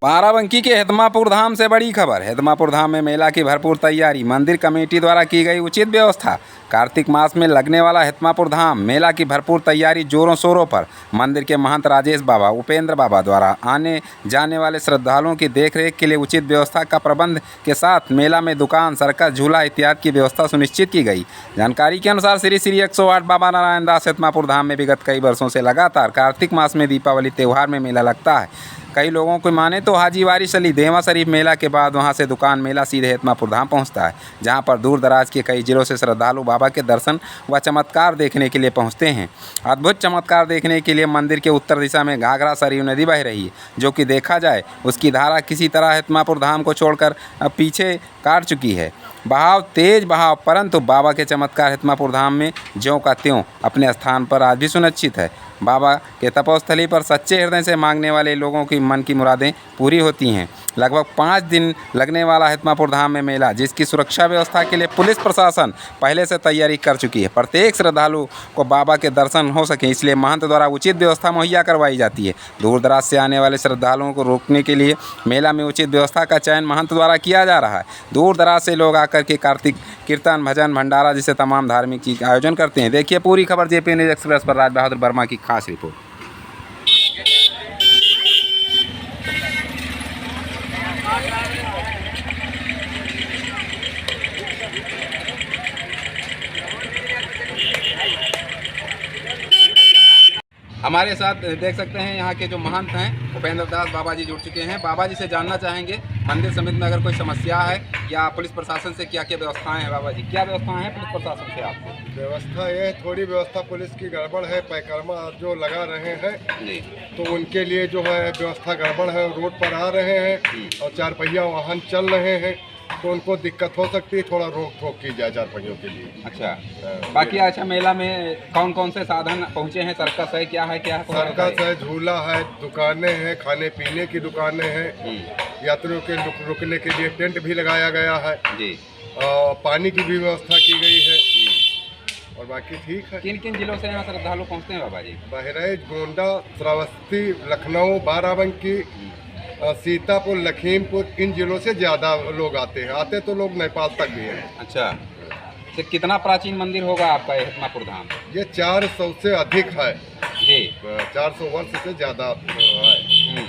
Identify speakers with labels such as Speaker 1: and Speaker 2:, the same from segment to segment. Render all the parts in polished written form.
Speaker 1: बाराबंकी के हेतमापुर धाम से बड़ी खबर। हेतमापुर धाम में मेला की भरपूर तैयारी, मंदिर कमेटी द्वारा की गई उचित व्यवस्था। कार्तिक मास में लगने वाला हेतमापुर धाम मेला की भरपूर तैयारी जोरों शोरों पर। मंदिर के महंत राजेश बाबा, उपेंद्र बाबा द्वारा आने जाने वाले श्रद्धालुओं की देखरेख के लिए उचित व्यवस्था का प्रबंध के साथ मेला में दुकान, सर्कस, झूला इत्यादि की व्यवस्था सुनिश्चित की गई। जानकारी के अनुसार श्री श्री 108 बाबा नारायण दास हेतमापुर धाम में विगत कई वर्षों से लगातार कार्तिक मास में दीपावली त्यौहार में मेला लगता है। कई लोगों को माने तो हाजी वारिस अली देवा शरीफ मेला के बाद वहां से दुकान मेला सीधे हेतमापुर धाम पहुंचता है, जहां पर दूर दराज के कई जिलों से श्रद्धालु बाबा के दर्शन व चमत्कार देखने के लिए पहुंचते हैं। अद्भुत चमत्कार देखने के लिए मंदिर के उत्तर दिशा में घाघरा सरयू नदी बह रही है, जो कि देखा जाए उसकी धारा किसी तरह हेतमापुर धाम को छोड़कर पीछे काट चुकी है। बहाव तेज बहाव, परंतु बाबा के चमत्कार हेतमापुर धाम में ज्यों का त्यों अपने स्थान पर आज भी सुनिश्चित है। बाबा के तपोस्थली पर सच्चे हृदय से मांगने वाले लोगों की मन की मुरादें पूरी होती हैं। लगभग 5 दिन लगने वाला हेतमापुर धाम में मेला, जिसकी सुरक्षा व्यवस्था के लिए पुलिस प्रशासन पहले से तैयारी कर चुकी है। प्रत्येक श्रद्धालु को बाबा के दर्शन हो सके, इसलिए महंत द्वारा उचित व्यवस्था मुहैया करवाई जाती है। दूर दराज से आने वाले श्रद्धालुओं को रोकने के लिए मेला में उचित व्यवस्था का चयन महंत द्वारा किया जा रहा है। दूर दराज से लोग आकर के कार्तिक कीर्तन, भजन, भंडारा जैसे तमाम धार्मिक चीज का आयोजन करते हैं। देखिए पूरी खबर जेपी न्यूज एक्सप्रेस पर राज बहादुर वर्मा की खास रिपोर्ट। हमारे साथ देख सकते हैं यहाँ के जो महंत हैं उपेंद्र दास बाबा जी जुड़ चुके हैं। बाबा जी से जानना चाहेंगे मंदिर समिति में अगर कोई समस्या है या पुलिस प्रशासन से क्या क्या व्यवस्थाएं हैं। बाबा जी, क्या व्यवस्थाएं हैं पुलिस प्रशासन से आपको?
Speaker 2: व्यवस्था ये थोड़ी व्यवस्था पुलिस की गड़बड़ है। पैकर्मा जो लगा रहे हैं
Speaker 1: जी,
Speaker 2: तो उनके लिए जो है व्यवस्था गड़बड़ है। रोड पर आ रहे हैं और 4 पहिया वाहन चल रहे हैं, तो उनको दिक्कत हो सकती है। थोड़ा रोक टोक की जाए 4 पहियों के लिए।
Speaker 1: अच्छा, बाकी अच्छा मेला में कौन कौन से साधन पहुँचे हैं? सर्कस है, क्या है
Speaker 2: सर्कस है, झूला है, दुकानें हैं, खाने पीने की दुकानें हैं, यात्रियों के रुकने के लिए टेंट भी लगाया गया है
Speaker 1: जी,
Speaker 2: और पानी की भी व्यवस्था की गई है और बाकी ठीक है।
Speaker 1: किन किन जिलों से यहाँ श्रद्धालु पहुँचते हैं बाबा जी?
Speaker 2: बहराइच, गोंडा, श्रावस्ती, लखनऊ, बाराबंकी, सीतापुर, लखीमपुर, इन जिलों से ज़्यादा लोग आते हैं। आते तो लोग नेपाल तक भी हैं।
Speaker 1: अच्छा, तो कितना प्राचीन मंदिर होगा आपका हेतमापुर धाम?
Speaker 2: ये 400 से अधिक है
Speaker 1: जी,
Speaker 2: 400 वर्ष से ज़्यादा है।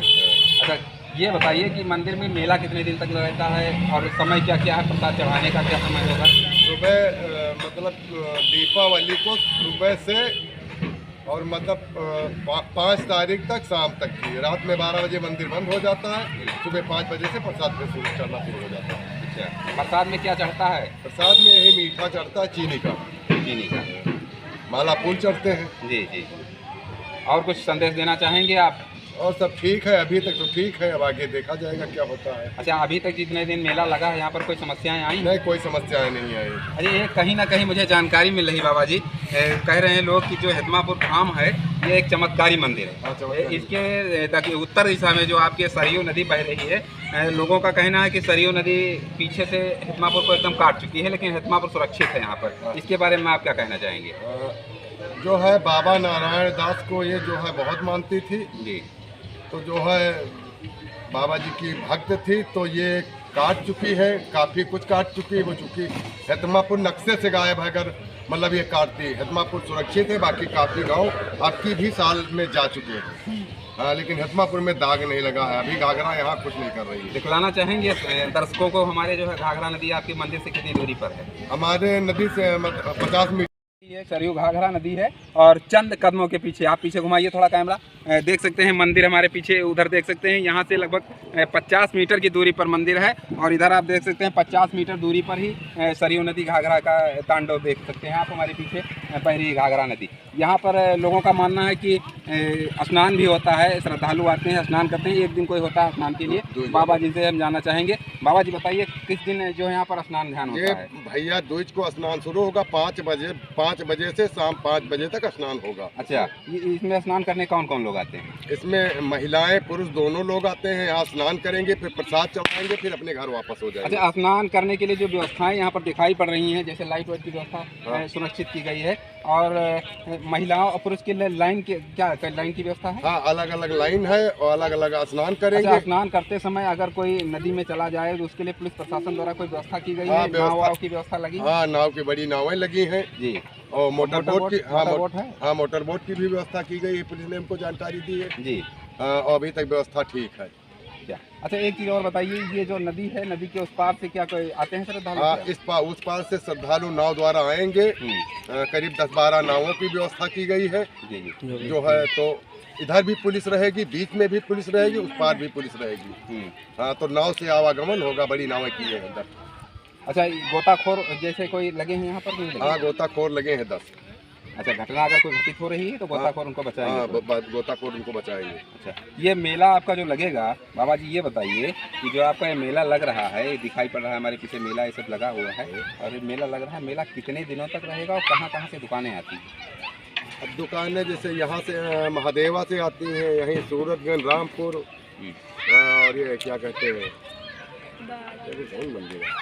Speaker 1: अच्छा, ये बताइए कि मंदिर में मेला कितने दिन तक रहता है और समय क्या क्या है? प्रसाद चढ़ाने का क्या समय होगा?
Speaker 2: सुबह मतलब दीपावली को सुबह से और मतलब 5 तारीख तक शाम तक की। रात में 12 बजे मंदिर बंद हो जाता है, सुबह 5 बजे से प्रसाद में शुरू चढ़ना शुरू हो जाता है।
Speaker 1: अच्छा, प्रसाद में क्या चढ़ता है?
Speaker 2: प्रसाद में यही मीठा चढ़ता है, चीनी का, माला फूल चढ़ते हैं।
Speaker 1: जी जी, और कुछ संदेश देना चाहेंगे आप?
Speaker 2: और सब ठीक है, अभी तक तो ठीक है, अब आगे देखा जाएगा क्या होता है।
Speaker 1: अच्छा, अभी तक जितने दिन मेला लगा है यहाँ पर कोई समस्याएं आई?
Speaker 2: नहीं, कोई समस्याएं नहीं आई।
Speaker 1: अरे ये कहीं ना कहीं मुझे जानकारी मिल रही बाबा जी, कह रहे हैं लोग कि जो हेतमापुर धाम है ये एक चमत्कारी मंदिर है। इसके उत्तर दिशा में जो आपके सरयू नदी बह रही है, लोगों का कहना है कि सरयू नदी पीछे से हेतमापुर को एकदम काट चुकी है, लेकिन हेतमापुर सुरक्षित है यहाँ पर। इसके बारे में आप क्या कहना चाहेंगे?
Speaker 2: जो है बाबा नारायण दास को ये जो है बहुत मानती थी
Speaker 1: जी,
Speaker 2: तो जो है बाबा जी की भक्त थी, तो ये काट चुकी है, काफ़ी कुछ काट चुकी है वो। चूँकि हेतमापुर नक्शे से गायब है, अगर मतलब ये काटती। हेतमापुर सुरक्षित है, बाकी काफ़ी गांव अब की भी साल में जा चुके हैं। हाँ, लेकिन हेतमापुर में दाग नहीं लगा है। अभी घाघरा यहाँ कुछ नहीं कर रही है।
Speaker 1: दिखलाना चाहेंगे दर्शकों को हमारे जो है घाघरा नदी आपके मंदिर से कितनी दूरी पर है?
Speaker 2: हमारे नदी से 50 मीटर
Speaker 1: ये सरयू घाघरा नदी है और चंद कदमों के पीछे, आप पीछे घुमाइए थोड़ा कैमरा, देख सकते हैं मंदिर हमारे पीछे, उधर देख सकते हैं। यहाँ से लगभग 50 मीटर की दूरी पर मंदिर है और इधर आप देख सकते हैं 50 मीटर दूरी पर ही सरयू नदी घाघरा का तांडव देख सकते हैं आप हमारे पीछे बह रही घाघरा नदी। यहाँ पर लोगों का मानना है कि स्नान भी होता है, श्रद्धालु आते हैं, स्नान करते हैं। एक दिन कोई होता है स्नान के लिए। बाबा जी से हम जानना चाहेंगे। बाबा जी बताइए किस दिन जो यहाँ पर स्नान ध्यान होता है?
Speaker 2: भैया दूज को स्नान शुरू होगा 5 5 बजे से शाम 5 बजे तक स्नान होगा।
Speaker 1: अच्छा, इसमें स्नान करने कौन कौन लोग आते हैं?
Speaker 2: इसमें महिलाएं पुरुष दोनों लोग आते हैं, यहाँ स्नान करेंगे, फिर प्रसाद चढ़ाएंगे, फिर अपने घर वापस हो जाएंगे।
Speaker 1: अच्छा, स्नान करने के लिए जो व्यवस्थाएं यहाँ पर दिखाई पड़ रही हैं, जैसे लाइट वाइट की व्यवस्था सुनिश्चित की गई है, और महिलाओं और पुरुष के लिए लाइन की लाइन की व्यवस्था है?
Speaker 2: हाँ, अलग अलग लाइन है और अलग अलग स्नान करेंगे।
Speaker 1: अच्छा, स्नान करते समय अगर कोई नदी में चला जाए तो उसके लिए पुलिस प्रशासन द्वारा कोई व्यवस्था की गई है? नाव की व्यवस्था लगी?
Speaker 2: हाँ, नाव की बड़ी नावें लगी हैं
Speaker 1: जी,
Speaker 2: और मोटर बोट की,
Speaker 1: हाँ
Speaker 2: मोटर बोट की भी व्यवस्था की गई है, पुलिस ने हमको जानकारी दी है
Speaker 1: जी।
Speaker 2: और अभी तक व्यवस्था ठीक है।
Speaker 1: क्या? अच्छा, एक चीज़ और बताइए, ये जो नदी है, नदी के उस पार से क्या कोई आते हैं श्रद्धालु?
Speaker 2: हाँ, इस पार उस पार से श्रद्धालु नाव द्वारा आएंगे। करीब 10-12 नावों की व्यवस्था की गई है
Speaker 1: जी जी।
Speaker 2: जो है, तो इधर भी पुलिस रहेगी, बीच में भी पुलिस रहेगी, उस पार भी पुलिस रहेगी। हाँ, तो नाव से आवागमन होगा, बड़ी नावें की है इधर।
Speaker 1: अच्छा, गोताखोर जैसे कोई लगे हैं यहाँ पर? नहीं लगे?
Speaker 2: हाँ, गोताखोर लगे हैं 10।
Speaker 1: अच्छा, घटना अगर कोई घटित हो रही है तो गोताखोर उनको बचाएंगे?
Speaker 2: हाँ, गोताखोर उनको बचाएंगे।
Speaker 1: अच्छा, ये मेला आपका जो लगेगा, बाबा जी ये बताइए कि जो आपका ये मेला लग रहा है, ये दिखाई पड़ रहा है हमारे पीछे मेला ये सब लगा हुआ है, और ये मेला लग रहा है, मेला कितने दिनों तक रहेगा और कहाँ कहाँ से दुकानें आती हैं?
Speaker 2: अब दुकानें जैसे यहाँ से महादेवा से आती हैं, यहीं सूरतगंज, रामपुर, और ये क्या कहते हैं, मंदिर है,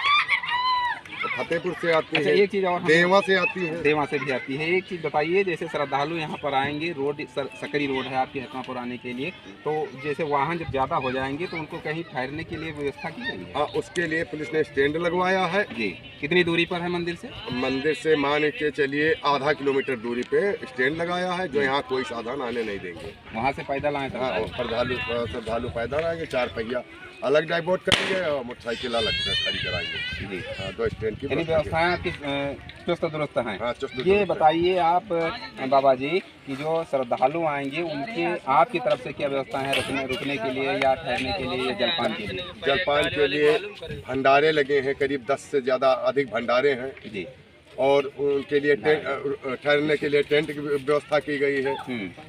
Speaker 2: फतेहपुर से आती है,
Speaker 1: एक चीज़ और,
Speaker 2: देवा से आती है,
Speaker 1: देवा से भी आती है। एक चीज़ बताइए, जैसे श्रद्धालु यहाँ पर आएंगे, रोड सकरी रोड है आपके हथमापुर आने के लिए, तो जैसे वाहन जब ज़्यादा हो जाएंगे तो उनको कहीं ठहरने के लिए व्यवस्था की गई है?
Speaker 2: हाँ, उसके लिए पुलिस ने स्टैंड लगवाया है
Speaker 1: जी। कितनी दूरी पर है मंदिर से?
Speaker 2: मंदिर से मान के चलिए आधा किलोमीटर दूरी पे स्टैंड लगाया है, जो यहाँ कोई साधन आने नहीं देंगे।
Speaker 1: वहाँ से पैदल आए?
Speaker 2: हाँ, श्रद्धालु पैदल आएंगे, 4 पहिया अलग डाइवर्ट करेंगे और मोटरसाइकिल अलग खड़ी कराएंगे जी। हाँ, 2 स्टैंड की
Speaker 1: व्यवस्थाएं आपकी चुस्त दुरुस्त हैं।
Speaker 2: हाँ,
Speaker 1: ये बताइए आप बाबा जी कि जो श्रद्धालु आएंगे उनके आपकी तरफ से क्या व्यवस्था है, रुकने के लिए या ठहरने के लिए या जलपान के लिए?
Speaker 2: जलपान के लिए भंडारे लगे हैं, करीब 10 से ज़्यादा अधिक भंडारे हैं जी, और उनके लिए ठहरने के लिए टेंट की व्यवस्था की गई है,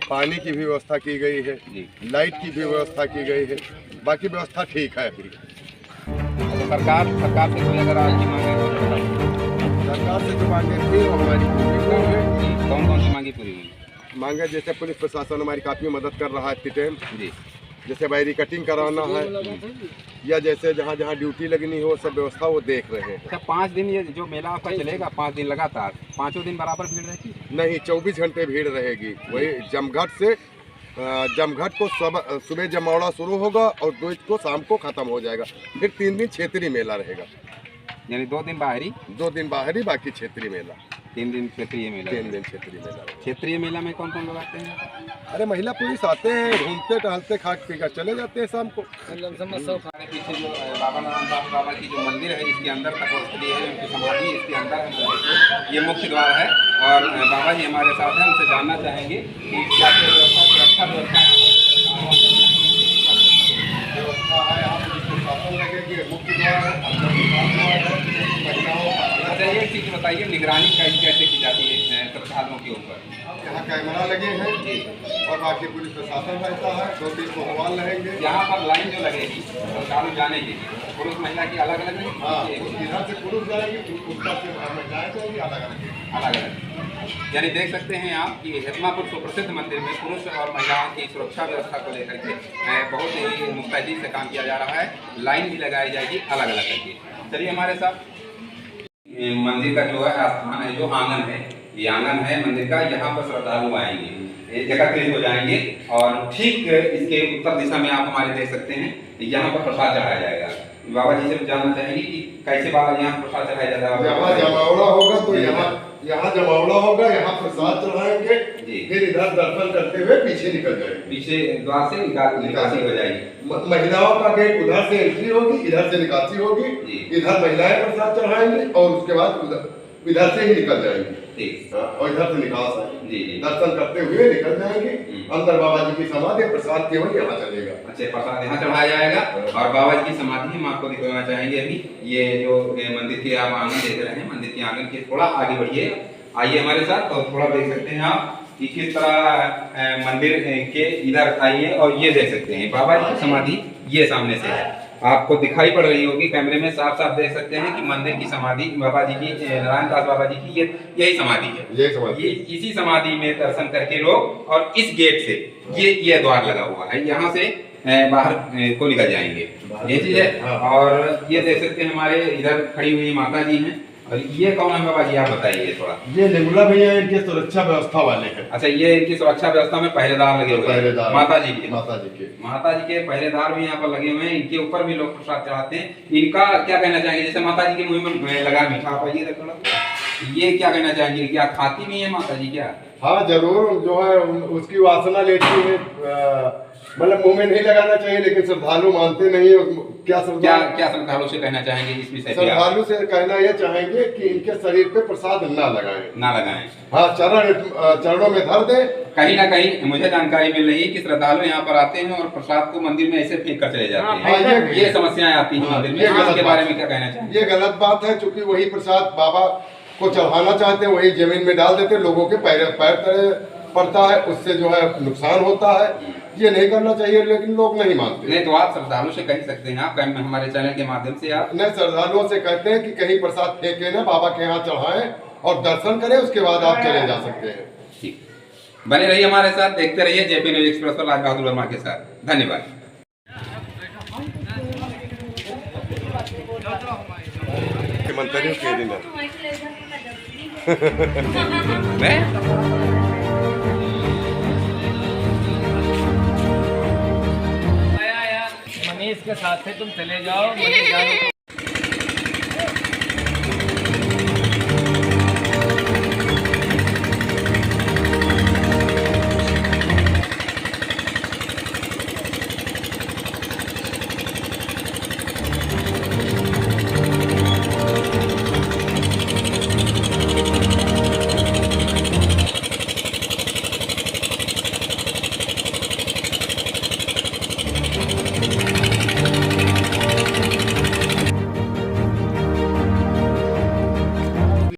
Speaker 2: पानी की भी व्यवस्था की गई है, लाइट की भी व्यवस्था की गई है, बाकी व्यवस्था ठीक है अभी।
Speaker 1: सरकार से कोई अगर आपकी मांगे तो
Speaker 2: सरकार से जो मांगे थी वो हमारी पूरी हुई।
Speaker 1: कौन कौन सी मांगी पूरी हुई?
Speaker 2: मांगे जैसे पुलिस प्रशासन हमारी काफ़ी मदद कर रहा है इतनी टाइम
Speaker 1: जी,
Speaker 2: जैसे बैरी कटिंग कराना है या जैसे जहाँ जहाँ ड्यूटी लगनी हो सब व्यवस्था वो देख रहे हैं।
Speaker 1: अच्छा, 5 दिन ये जो मेला आपका चलेगा, 5 दिन लगातार, 5 दिन बराबर भीड़ रहती है?
Speaker 2: नहीं, 24 घंटे भीड़ रहेगी। वही जमघट को सुबह जमौड़ा शुरू होगा और 2 को शाम को खत्म हो जाएगा। फिर 3 दिन क्षेत्रीय मेला रहेगा,
Speaker 1: यानी 2 दिन बाहरी,
Speaker 2: 2 दिन बाहरी, बाकी क्षेत्रीय मेला।
Speaker 1: 3 दिन क्षेत्रीय मेला।
Speaker 2: 3 दिन क्षेत्रीय मेला।
Speaker 1: क्षेत्रीय मेला में कौन कौन लोग आते हैं?
Speaker 2: अरे महिला पुलिस आते हैं, घूमते टहलते खा पी कर चले जाते हैं शाम को।
Speaker 1: पीछे जो बाबा नारायण बाबा की जो मंदिर है, इसके अंदर तपस्या है, उनकी समाधि इसके अंदर है, ये मुख्य द्वार है, और बाबा जी हमारे साथ हैं, उनसे जानना चाहेंगे कि क्या व्यवस्था, सुरक्षा व्यवस्था है? अच्छा, एक चीज़ बताइए, निगरानी कैसे की जाती है श्रद्धालुओं के ऊपर?
Speaker 2: यहाँ कैमरा लगे हैं और बाकी पुलिस प्रशासन रहता है, 2-3 कोतवाल रहेंगे।
Speaker 1: यहाँ पर लाइन जो लगेगी श्रद्धालु जाने के लिए, पुरुष महिला की अलग अलग नहीं?
Speaker 2: हाँ, इधर से पुरुष जाएगी, उधर से महिलाएं जाएंगी, अलग अलग।
Speaker 1: यानी देख सकते हैं आप कि हथमापुर सुप्रसिद्ध मंदिर में पुरुष और महिलाओं की सुरक्षा व्यवस्था को लेकर के बहुत ही मुस्तैदी से काम किया जा रहा है। लाइन भी लगाई जाएगी अलग अलग करके। चलिए हमारे साथ, मंदिर का जो है स्थान है, जो आंगन है, ये आंगन है मंदिर का, यहाँ पर श्रद्धालु आएंगे, एकत्रित हो जाएंगे, और ठीक इसके उत्तर दिशा में आप हमारे देख सकते हैं यहाँ पर प्रसाद चढ़ाया जाएगा। बाबा जी से जानना चाहेंगे कि कैसे बाबा यहाँ प्रसाद चढ़ाया जाता है?
Speaker 2: यहाँ जमावड़ा होगा तो यहाँ जमावड़ा होगा, यहाँ प्रसाद चढ़ाएंगे, फिर इधर दर्शन करते हुए पीछे निकल जाएंगे,
Speaker 1: पीछे द्वार से निकासी हो जाएगी।
Speaker 2: महिलाओं का गेट उधर से एंट्री होगी, इधर से निकासी होगी, इधर महिलाएं प्रसाद चढ़ाएंगे और उसके बाद इधर से ही निकल जाएंगे और इधर से निकास आएंगे, दर्शन करते हुए निकल जाएंगे। अंदर बाबा जी की समाधि, प्रसाद केवल यहाँ चलेगा।
Speaker 1: अच्छा, प्रसाद यहाँ चढ़ाया जाएगा और बाबा जी की समाधि हम आपको दिखाना चाहेंगे। अभी ये जो मंदिर के आप आंगन देख रहे हैं, मंदिर के आंगन के थोड़ा आगे बढ़िए, आइए हमारे साथ, और थोड़ा देख सकते हैं आप कि किस तरह मंदिर के इधर आइए और ये देख सकते हैं बाबा जी की समाधि ये सामने से है। आपको दिखाई पड़ रही होगी कैमरे में, साफ साफ देख सकते हैं कि मंदिर की समाधि बाबा जी की, नारायण दास बाबा जी की यही समाधि है।
Speaker 2: ये समाधि,
Speaker 1: ये इसी समाधि में दर्शन करके लोग, और इस गेट से ये द्वार लगा हुआ है, यहाँ से बाहर को निकल जाएंगे, ये चीज है। और ये देख सकते हैं हमारे इधर खड़ी हुई माता जी हैं। और ये कौन है बाबा जी, आप बताइए थोड़ा।
Speaker 2: ये निर्मला भैया इनके सुरक्षा व्यवस्था वाले हैं।
Speaker 1: अच्छा, ये इनकी सुरक्षा व्यवस्था में पहरेदार लगे हुए हैं, माता जी के पहरेदार भी यहाँ पर लगे हुए हैं। इनके ऊपर भी लोग प्रसाद चढ़ाते हैं। इनका क्या कहना चाहेंगे, जैसे माता जी के मुंह में लगा मीठा, आप आइए थोड़ा, ये क्या कहना चाहेंगे, क्या खाती भी है माता जी क्या?
Speaker 2: हाँ जरूर, जो है उसकी वासना लेती है, मतलब मुंह में नहीं लगाना चाहिए, लेकिन श्रद्धालु मानते नहीं है। क्या
Speaker 1: श्रद्धालु से कहना चाहेंगे इस विषय पे?
Speaker 2: श्रद्धालु से कहना ये चाहेंगे कि इनके शरीर पे प्रसाद ना लगाएं। हाँ, चरणों में धर दे।
Speaker 1: कहीं ना कहीं मुझे जानकारी मिल रही है कि श्रद्धालु यहाँ पर आते हैं और प्रसाद को मंदिर में ऐसे फेंक कर चले जाते हैं। ये समस्याएं आती हैं मंदिर में, इसके बारे में क्या कहना चाहेंगे?
Speaker 2: ये गलत बात है, क्योंकि वही प्रसाद बाबा को चढ़ाना चाहते हैं वही जमीन में डाल देते हैं, लोगों के पैर तले पड़ता है, उससे जो है नुकसान होता है। ये नहीं करना चाहिए, लेकिन लोग नहीं मानते।
Speaker 1: नहीं तो आप श्रद्धालु से कह सकते हैं, आप हमारे चैनल के माध्यम से आप
Speaker 2: नहीं, श्रद्धालुओं से कहते हैं कि कहीं प्रसाद फेंके ना, बाबा के यहाँ चढ़ाएं और दर्शन करें, उसके बाद आप चले जा सकते हैं।
Speaker 1: ठीक, बने रहिए हमारे साथ, देखते रहिए जेपी न्यूज एक्सप्रेस पर राज बहादुर वर्मा के साथ। धन्यवाद।
Speaker 2: मंत्री के दिन
Speaker 3: मनीष के साथ थे, तुम चले जाओ।